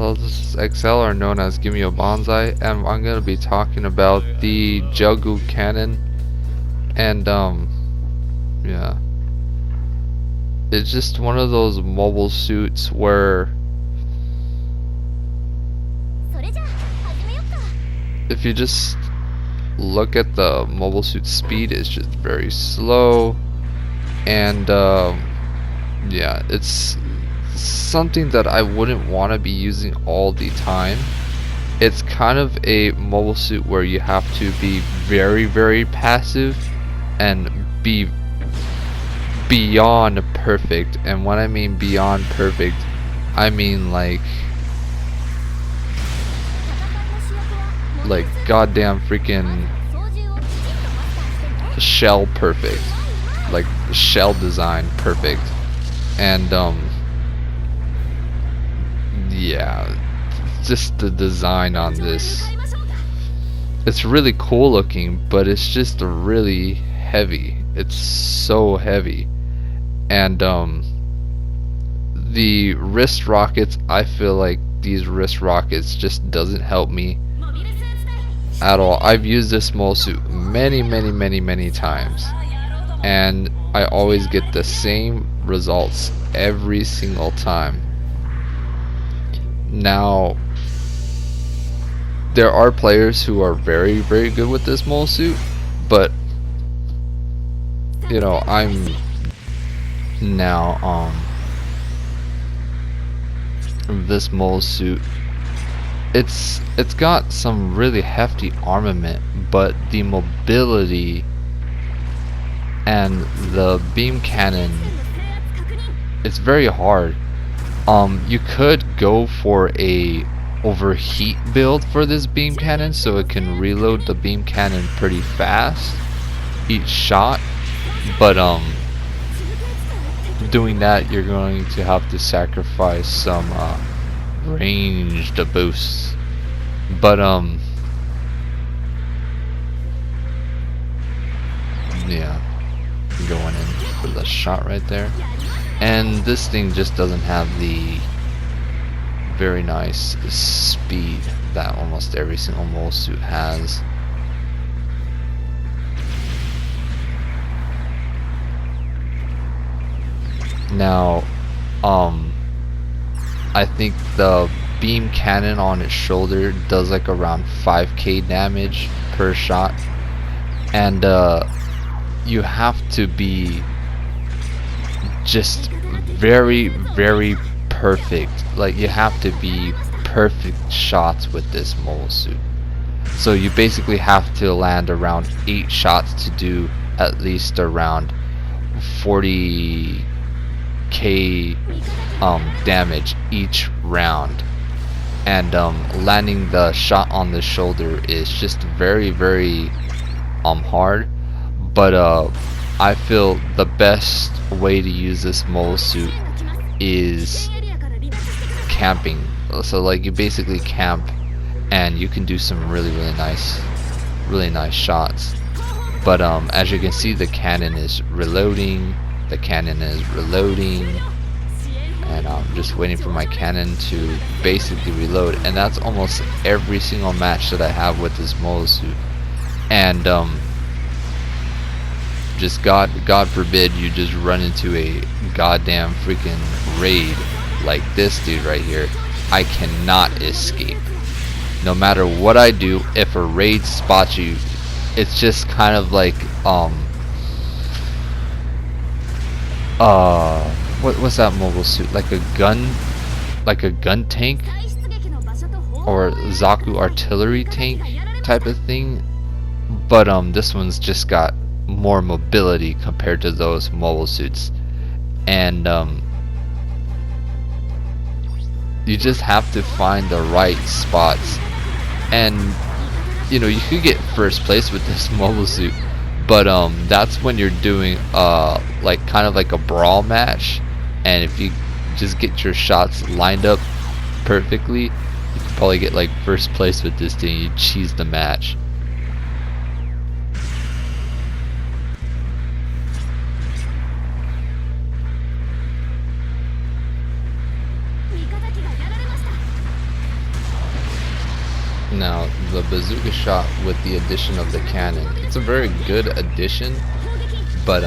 Intelligence XL are known as Gimio Bonsai, and I'm gonna be talking about the Gelgoog cannon. And yeah, it's just one of those mobile suits where if you just look at the mobile suit speed, it's just very slow, and yeah, it's something that I wouldn't want to be using all the time. It's kind of a mobile suit where you have to be very passive and be beyond perfect. And when I mean beyond perfect, I mean like goddamn freaking shell perfect, like shell design perfect. And yeah, just the design on this, it's really cool looking, but it's just really heavy. It's so heavy. And the wrist rockets, I feel like these wrist rockets just doesn't help me at all. I've used this mole suit many times, and I always get the same results every single time. Now, there are players who are very good with this mole suit, but you know, I'm now this mole suit, it's got some really hefty armament, but the mobility and the beam cannon, it's very hard. You could go for a overheat build for this beam cannon, so it can reload the beam cannon pretty fast each shot, but doing that, you're going to have to sacrifice some ranged boosts. But yeah, going in for the shot right there. And this thing just doesn't have the very nice speed that almost every single mole suit has. Now, I think the beam cannon on its shoulder does like around 5k damage per shot, and you have to be just very perfect. Like, you have to be perfect shots with this mole suit. So you basically have to land around 8 shots to do at least around 40k damage each round. And landing the shot on the shoulder is just very hard. But I feel the best way to use this mole suit is camping. So like, you basically camp and you can do some really nice shots. But as you can see, the cannon is reloading. And I'm just waiting for my cannon to basically reload, and that's almost every single match that I have with this mole suit. And just God forbid you just run into a goddamn freaking raid like this dude right here. I cannot escape. No matter what I do, if a raid spots you, it's just kind of like what's that mobile suit? Like a gun tank, or Zaku artillery tank type of thing. But this one's just got more mobility compared to those mobile suits. And you just have to find the right spots. And you know, you could get first place with this mobile suit, but that's when you're doing like kind of like a brawl match. And if you just get your shots lined up perfectly, you could probably get like first place with this thing. You cheese the match. Now, the bazooka shot with the addition of the cannon, it's a very good addition, but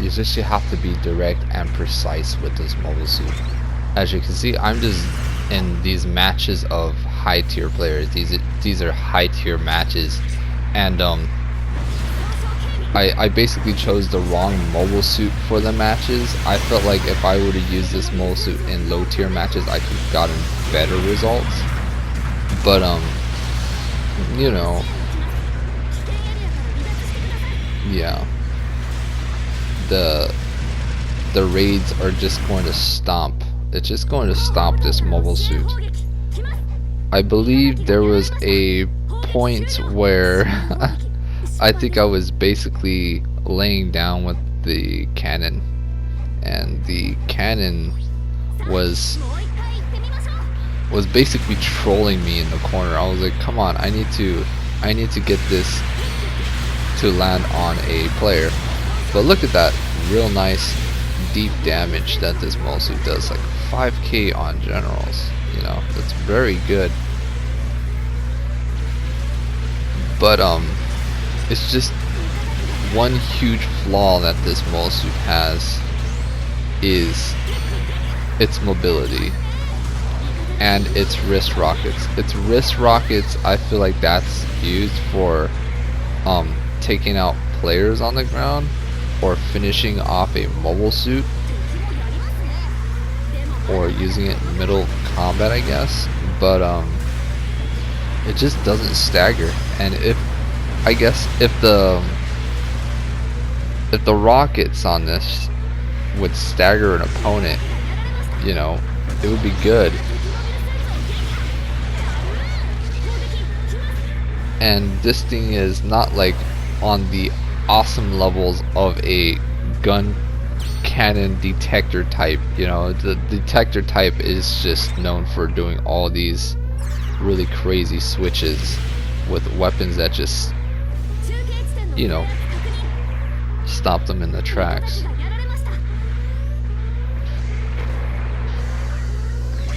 you have to be direct and precise with this mobile suit. As you can see, I'm just in these matches of high tier players. These are high tier matches, and I basically chose the wrong mobile suit for the matches. I felt like if I would have used this mobile suit in low tier matches, I could have gotten better results. But you know, yeah, the raids are just going to stomp. It's just going to stomp this mobile suit. I believe there was a point where I think I was basically laying down with the cannon, and the cannon was basically trolling me in the corner. I was like, come on, I need to get this to land on a player. But look at that, real nice deep damage that this mobile suit does, like 5k on generals. You know, that's very good. But it's just one huge flaw that this mobile suit has is its mobility and its wrist rockets. Its wrist rockets, I feel like that's used for taking out players on the ground or finishing off a mobile suit, or using it in middle combat, I guess. But it just doesn't stagger. And if the rockets on this would stagger an opponent, you know, it would be good. And this thing is not like on the awesome levels of a gun cannon detector type. You know, the detector type is just known for doing all these really crazy switches with weapons that just, you know, stop them in the tracks.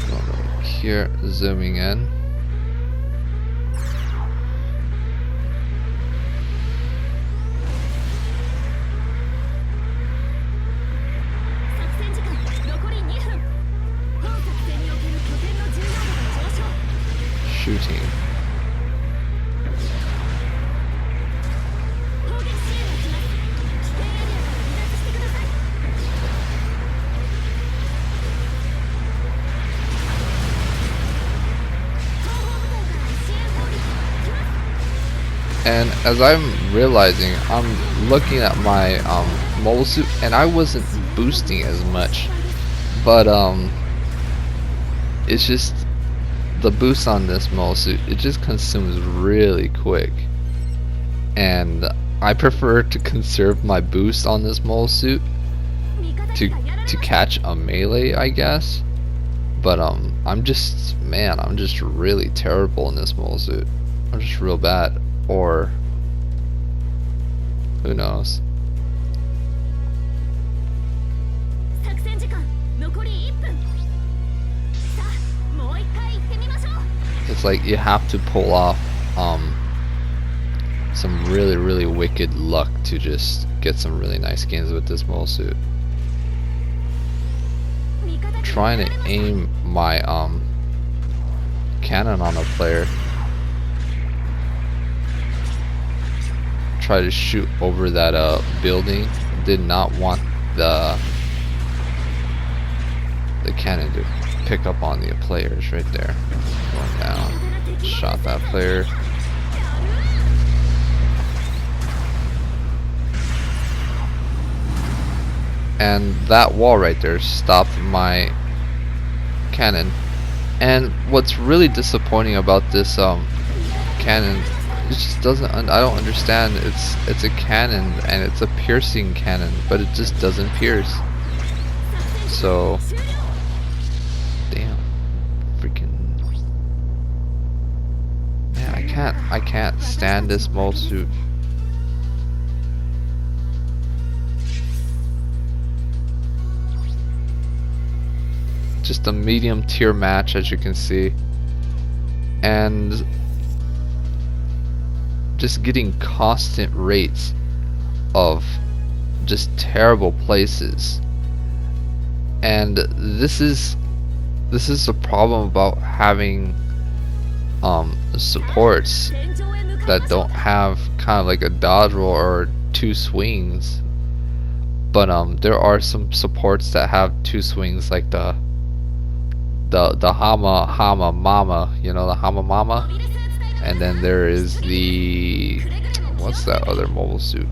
Going over here, zooming in. Shooting. And as I'm realizing, I'm looking at my mobile suit, and I wasn't boosting as much, but it's just the boost on this mobile suit, it just consumes really quick, and I prefer to conserve my boost on this mobile suit to catch a melee, I guess. But I'm just really terrible in this mobile suit. I'm just real bad. Or who knows? It's like you have to pull off some really wicked luck to just get some really nice games with this mobile suit. Trying to aim my cannon on a player. Try to shoot over that building. Did not want the cannon to pick up on the players right there. Going down. Shot that player. And that wall right there stopped my cannon. And what's really disappointing about this cannon, it just doesn't, I don't understand. It's a cannon and it's a piercing cannon, but it just doesn't pierce. So damn, freaking man, I can't stand this mobile suit. Just a medium tier match, as you can see. and just getting constant rates of just terrible places. And this is the problem about having supports that don't have kind of like a dodge roll or 2 swings. But there are some supports that have 2 swings, like the Hama Mama, you know, the Hama Mama. And then there is the, what's that other mobile suit?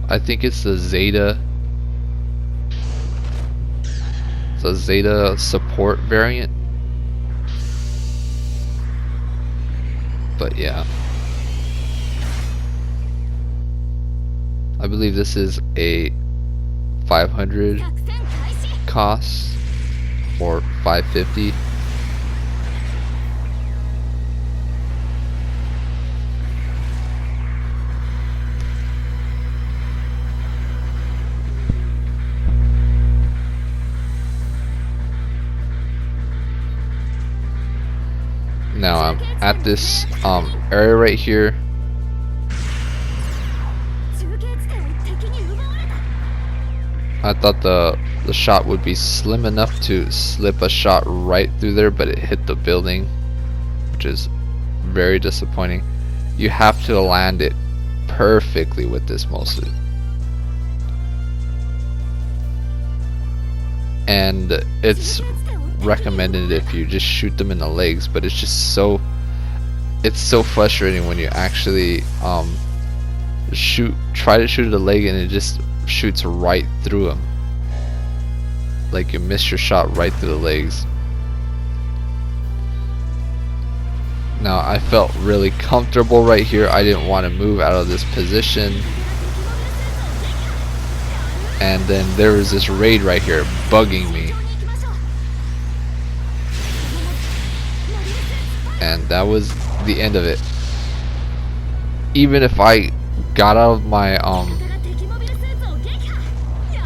I think it's the Zeta support variant. But yeah, I believe this is a 500 cost or 550. Now I'm at this area right here. I thought the shot would be slim enough to slip a shot right through there, but it hit the building, which is very disappointing. You have to land it perfectly with this mostly. And it's recommended if you just shoot them in the legs, but it's just so frustrating when you actually try to shoot the leg and it just shoots right through him. Like you miss your shot right through the legs. Now I felt really comfortable right here. I didn't want to move out of this position. And then there was this raid right here bugging me. And that was the end of it. Even if I got out of my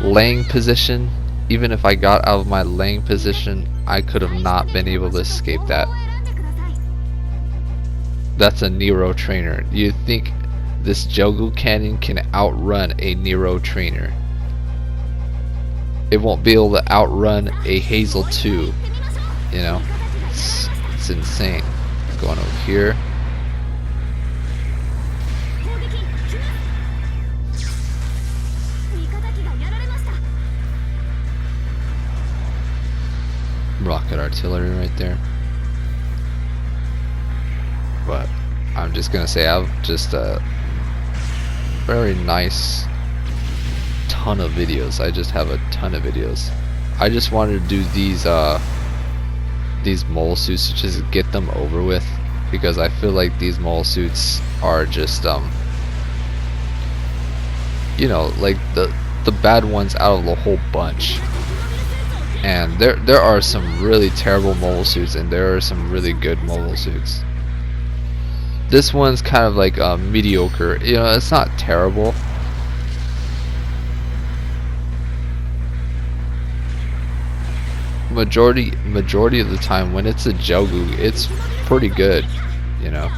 laying position, I could have not been able to escape that. That's a Nero trainer. You think this Gelgoog cannon can outrun a Nero trainer? It won't be able to outrun a Hazel 2. You know, it's insane. Going over here. Rocket artillery right there. But I'm just gonna say I've just a very nice ton of videos. I just have a ton of videos. I just wanted to do these mole suits to just get them over with, because I feel like these mole suits are just you know, like the bad ones out of the whole bunch. And there are some really terrible mobile suits and there are some really good mobile suits. This one's kind of like mediocre. You know, it's not terrible. Majority of the time when it's a Gelgoog, it's pretty good, you know.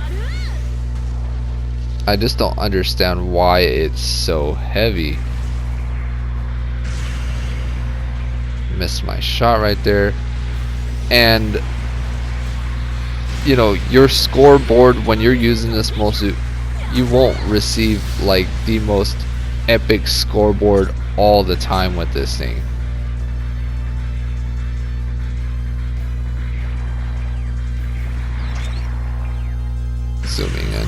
I just don't understand why it's so heavy. Missed my shot right there. And you know, your scoreboard when you're using this mole suit, you won't receive like the most epic scoreboard all the time with this thing. Zooming in.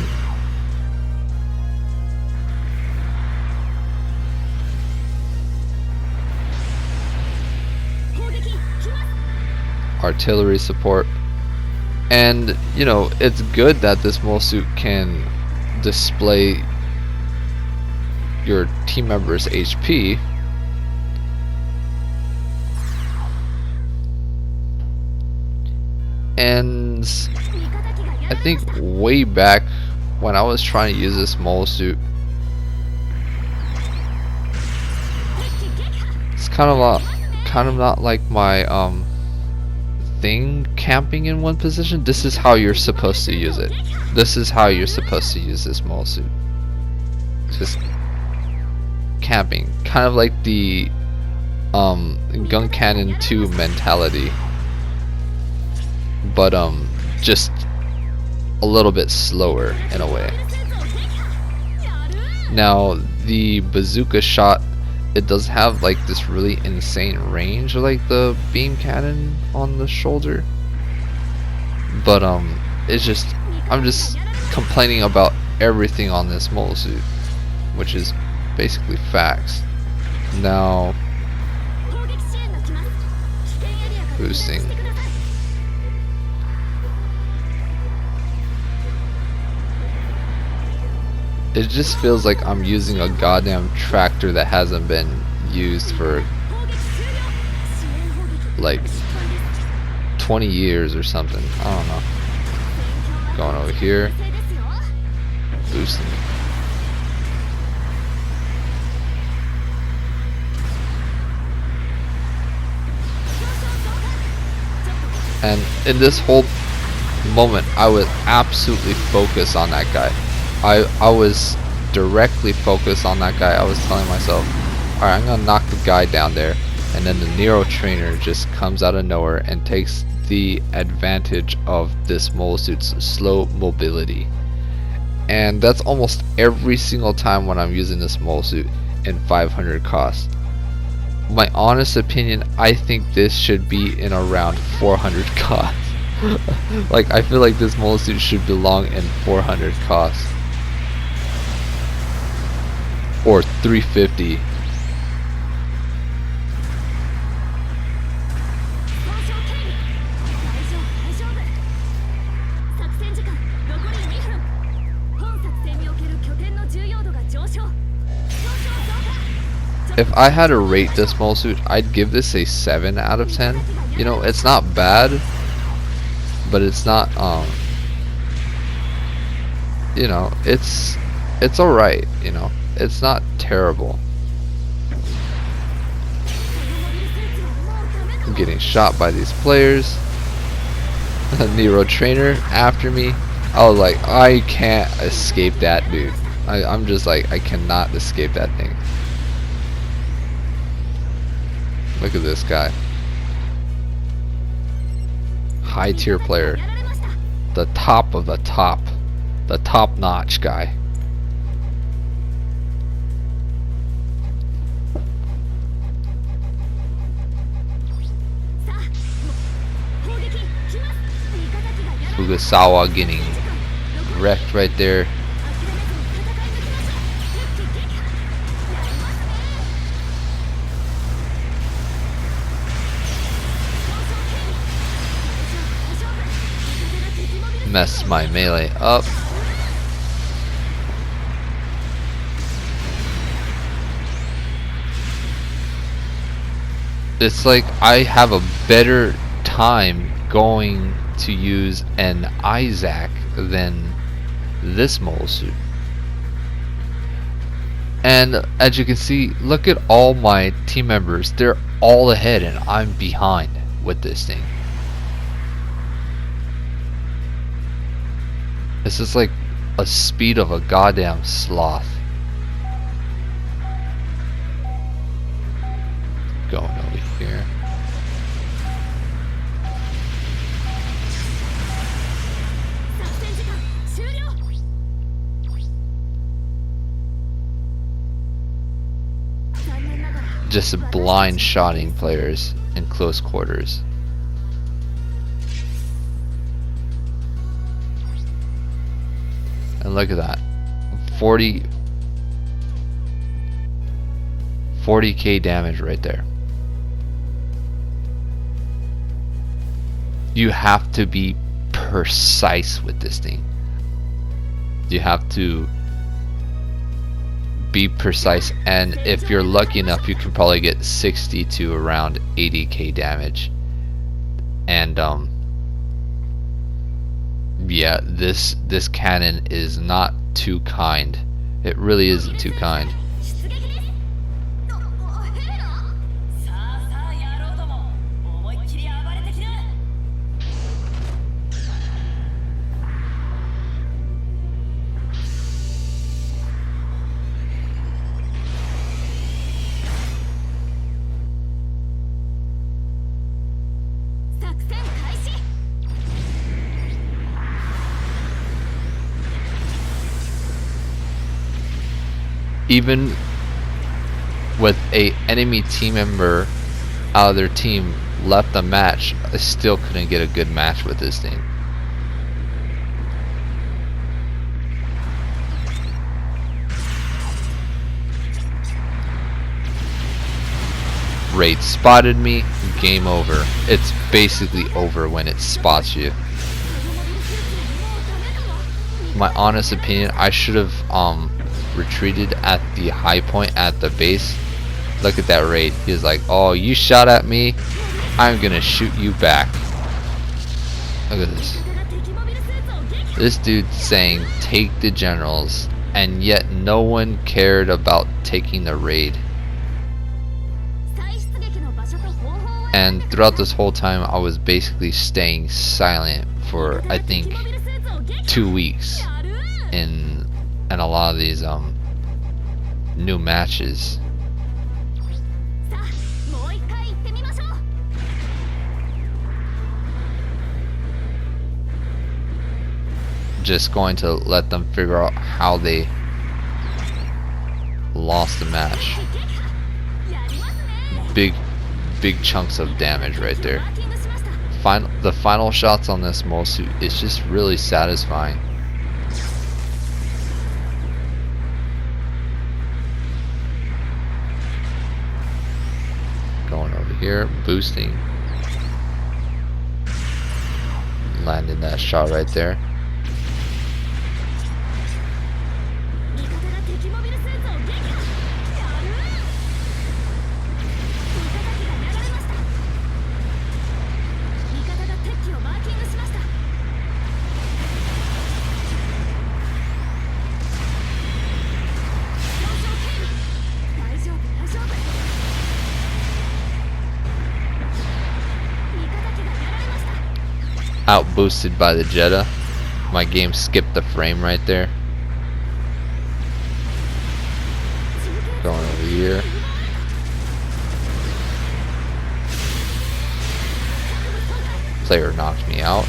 Artillery support. And you know, it's good that this mole suit can display your team member's HP. And I think way back when I was trying to use this mole suit, it's kind of not like my thing camping in one position, this is how you're supposed to use it. This is how you're supposed to use this mole suit. Just camping. Kind of like the Gun Cannon 2 mentality. But just a little bit slower in a way. Now the bazooka shot, it does have like this really insane range like the beam cannon on the shoulder, but it's just, I'm just complaining about everything on this mole suit, which is basically facts. Now boosting. It just feels like I'm using a goddamn tractor that hasn't been used for like 20 years or something. I don't know. Going over here. Boosting. And in this whole moment, I was absolutely focused on that guy. I was directly focused on that guy. I was telling myself, alright, I'm gonna knock the guy down there, and then the Nero trainer just comes out of nowhere and takes the advantage of this mole suit's slow mobility. And that's almost every single time when I'm using this mole suit in 500 cost. My honest opinion, I think this should be in around 400 cost. Like, I feel like this mole suit should belong in 400 cost. Or 350. If I had to rate this mole suit, I'd give this a 7 out of 10. You know, it's not bad, but it's not you know, it's alright, you know. It's not terrible. I'm getting shot by these players. Nero trainer after me. I was like, I can't escape that dude. I'm just like, I cannot escape that thing. Look at this guy. High tier player. The top of the top. The top notch guy. Fugasawa getting wrecked right there. Messed my melee up. It's like I have a better time going to use an Isaac than this mole suit. And as you can see, look at all my team members. They're all ahead and I'm behind with this thing. This is like a speed of a goddamn sloth. Going over here. Just blind shotting players in close quarters. And look at that. 40k damage right there. You have to be precise with this thing. You have to be precise, and if you're lucky enough, you can probably get 60 to around 80k damage. And yeah, this cannon is not too kind. It really isn't too kind. Even with a enemy team member out of their team left the match, I still couldn't get a good match with this thing. Raid spotted me, game over. It's basically over when it spots you. My honest opinion, I should have retreated at the high point at the base. Look at that raid. He's like, oh, you shot at me, I'm gonna shoot you back. Look at this. This dude's saying take the generals, and yet no one cared about taking the raid. And throughout this whole time I was basically staying silent for I think 2 weeks in a lot of these new matches. Just going to let them figure out how they lost the match. Big chunks of damage right there. The final shots on this Mosu is just really satisfying. Going over here, boosting. Landing that shot right there. Out boosted by the Jetta. My game skipped the frame right there. Going over here. Player knocked me out.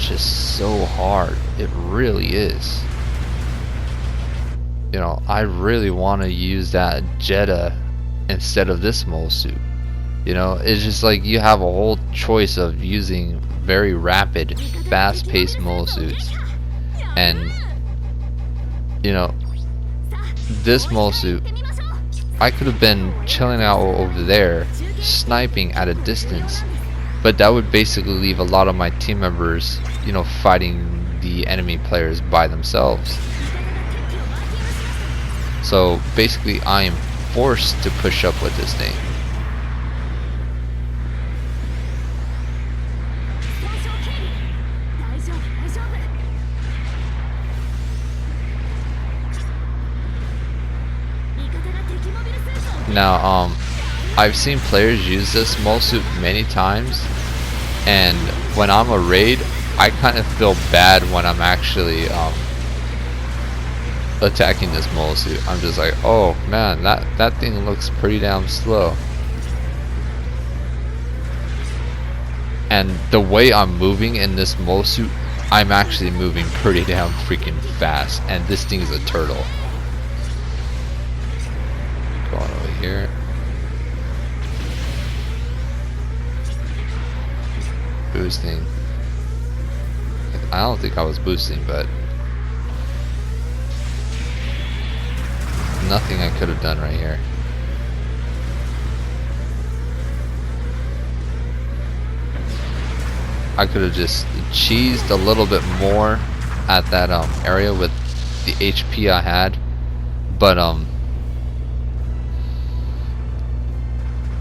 Just so hard. It really is. You know, I really want to use that Jetta instead of this Mosu. You know, it's just like you have a whole choice of using very rapid, fast-paced Mosu's, and you know, this Mosu, I could have been chilling out over there, sniping at a distance, but that would basically leave a lot of my team members, you know, fighting the enemy players by themselves. So basically I am forced to push up with this thing. Now I've seen players use this Mosu many times, and when I'm a raid I kind of feel bad when I'm actually attacking this Mosu. I'm just like, oh man, that thing looks pretty damn slow. And the way I'm moving in this Mosu, I'm actually moving pretty damn freaking fast, and this thing is a turtle. Going over here. Boosting. I don't think I was boosting, but nothing I could have done right here. I could have just cheesed a little bit more at that area with the HP I had, but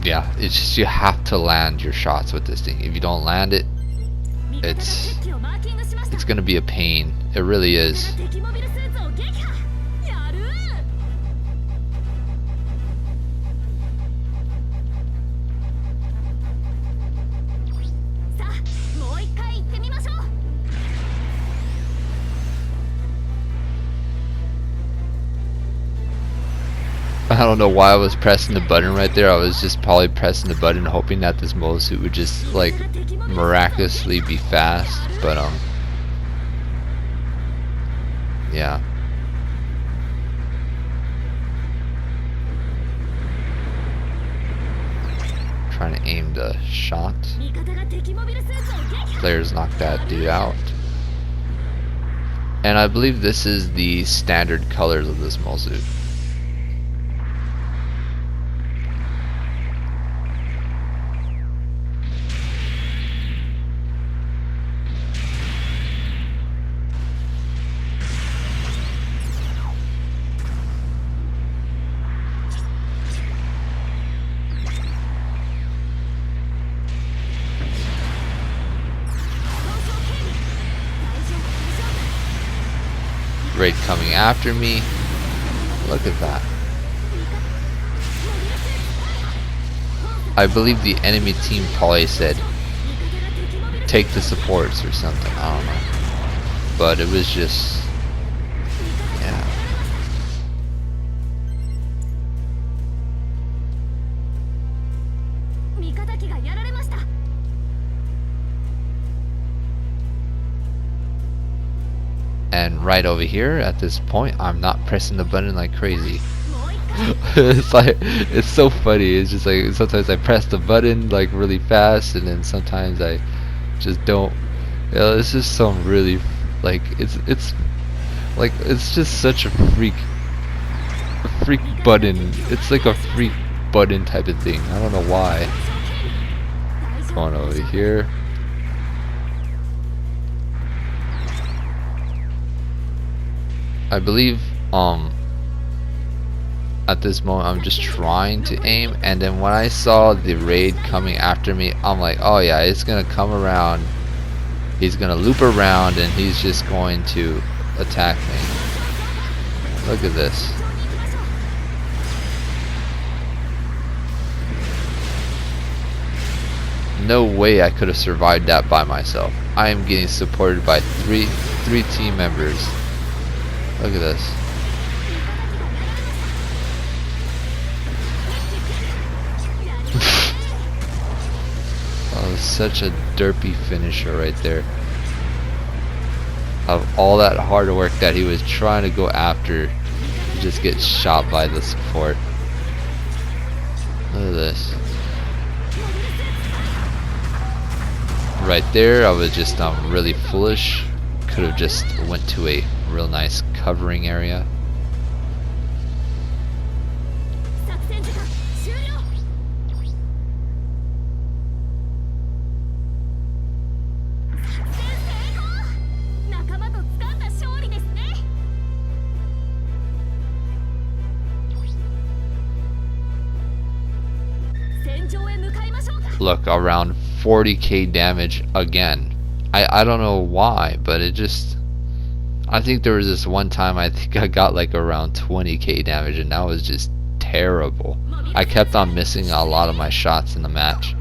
yeah, it's just you have to land your shots with this thing. If you don't land it, it's gonna be a pain. It really is. I don't know why I was pressing the button right there. I was just probably pressing the button hoping that this mole suit would just like miraculously be fast, but yeah. Trying to aim the shot. Players knock that dude out. And I believe this is the standard colors of this mole suit. Raid coming after me. Look at that. I believe the enemy team probably said take the supports or something. I don't know. But it was just, yeah. And right over here at this point, I'm not pressing the button like crazy. It's like, it's so funny. It's just like sometimes I press the button like really fast, and then sometimes I just don't. You know, it's just some really like it's like it's just such a freak button. It's like a freak button type of thing. I don't know why. Going over here. I believe at this moment I'm just trying to aim, and then when I saw the raid coming after me, I'm like, oh yeah, it's gonna come around, he's gonna loop around, and he's just going to attack me. Look at this. No way I could have survived that by myself. I am getting supported by three team members. Look at this. Oh, such a derpy finisher right there. Of all that hard work that he was trying to go after, he just gets shot by the support. Look at this. Right there, I was just really foolish. Could have just went to a real nice covering area. Look, around 40k damage again. I don't know why, but it just, I think there was this one time I think I got like around 20k damage, and that was just terrible. I kept on missing a lot of my shots in the match.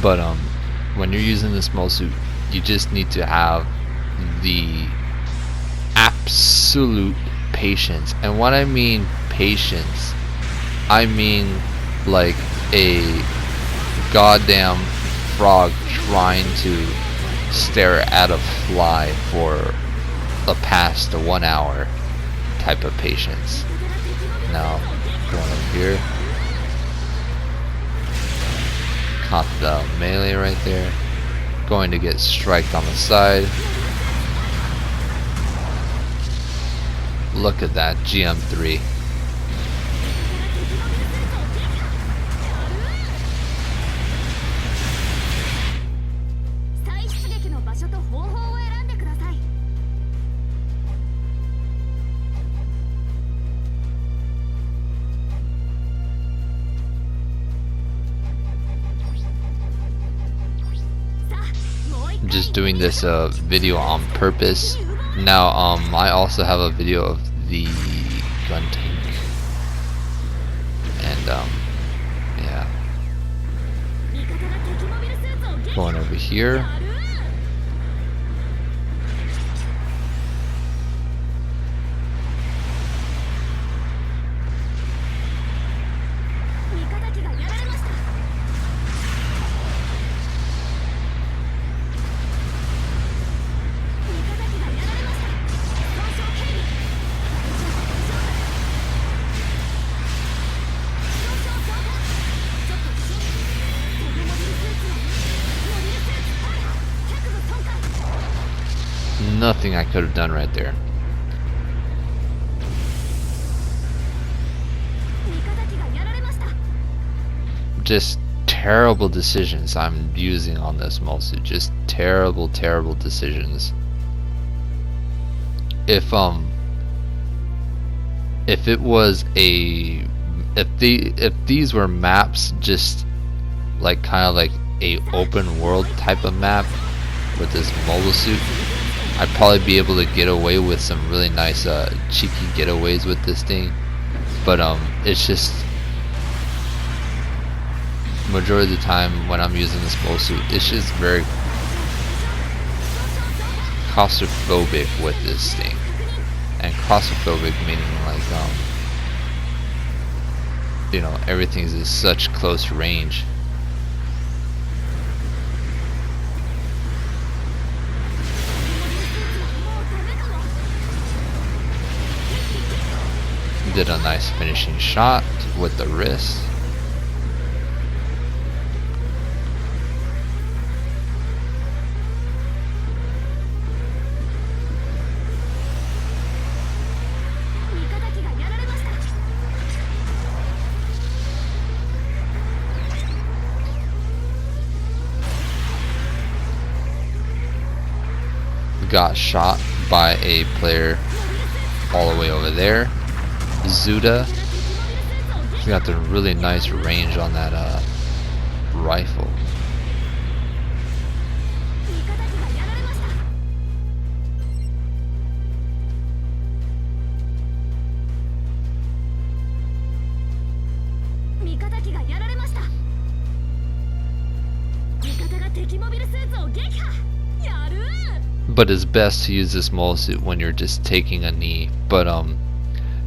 But when you're using this mole suit, you just need to have the absolute patience. And when I mean patience, I mean like a goddamn frog trying to stare at a fly for the past 1 hour type of patience. Now, going over here. Caught the melee right there. Going to get striked on the side. Look at that GM3. just doing this video on purpose. Now I also have a video of the gun tank, and yeah, going over here. Nothing I could have done right there. Just terrible decisions I'm using on this mostly. Just terrible decisions. If it was a if these were maps, just like kind of like a open world type of map with this mobile suit, I'd probably be able to get away with some really nice cheeky getaways with this thing. But it's just majority of the time when I'm using this mobile suit, it's just very claustrophobic with this thing. And claustrophobic meaning like you know, everything's in such close range. Did a nice finishing shot with the wrist. Got shot by a player all the way over there. Zuda. He's got the really nice range on that rifle. But it's best to use this mobile suit when you're just taking a knee. But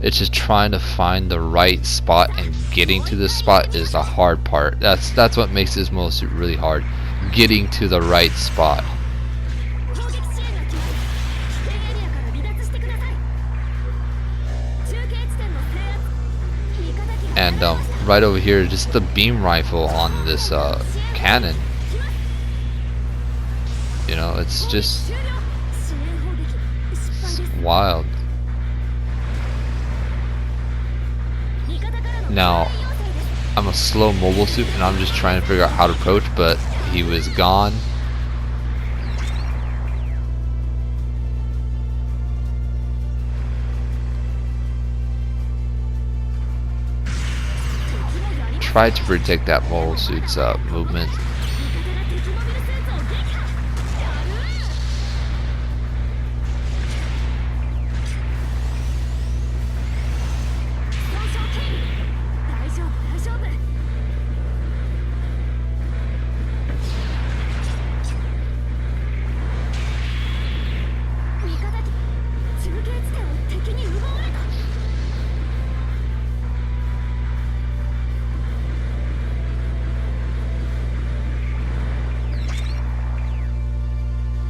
it's just trying to find the right spot, and getting to the spot is the hard part. That's what makes this mobile suit really hard. Getting to the right spot. And right over here, just the beam rifle on this cannon. You know, it's just wild. Now, I'm a slow mobile suit and I'm just trying to figure out how to approach, but he was gone. Try to predict that mobile suit's movement.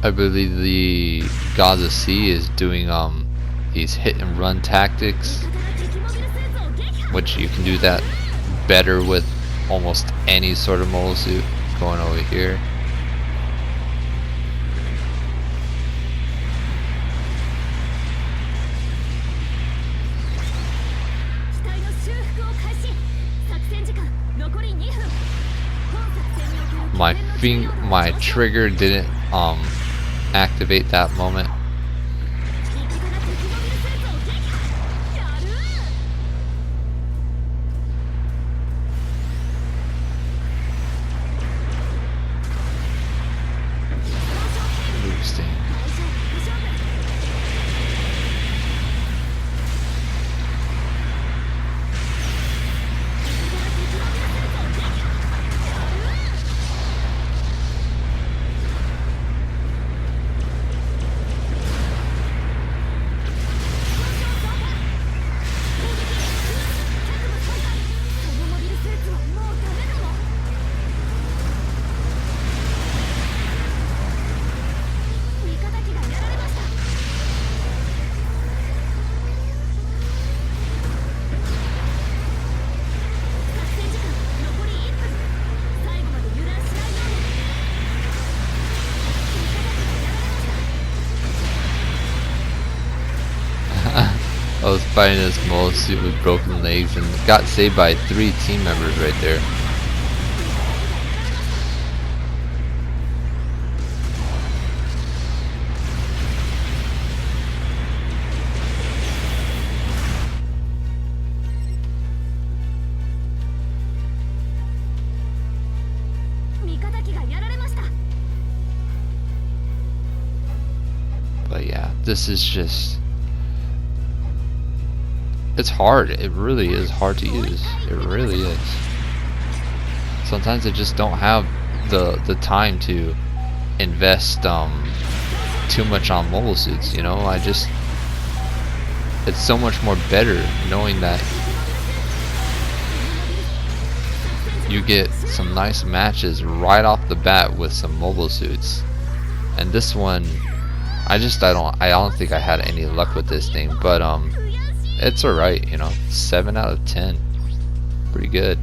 I believe the Gaza Sea is doing these hit and run tactics, which you can do that better with almost any sort of mobile suit. Going over here. My trigger didn't activate that moment. fighting this mole suit with broken legs and got saved by 3 team members right there. But yeah, this is just, it's hard. It really is hard to use. It really is. Sometimes I just don't have the time to invest too much on mobile suits, you know. It's so much more better knowing that you get some nice matches right off the bat with some mobile suits. And this one, I don't think I had any luck with this thing, but it's alright, you know. 7 out of 10. Pretty good.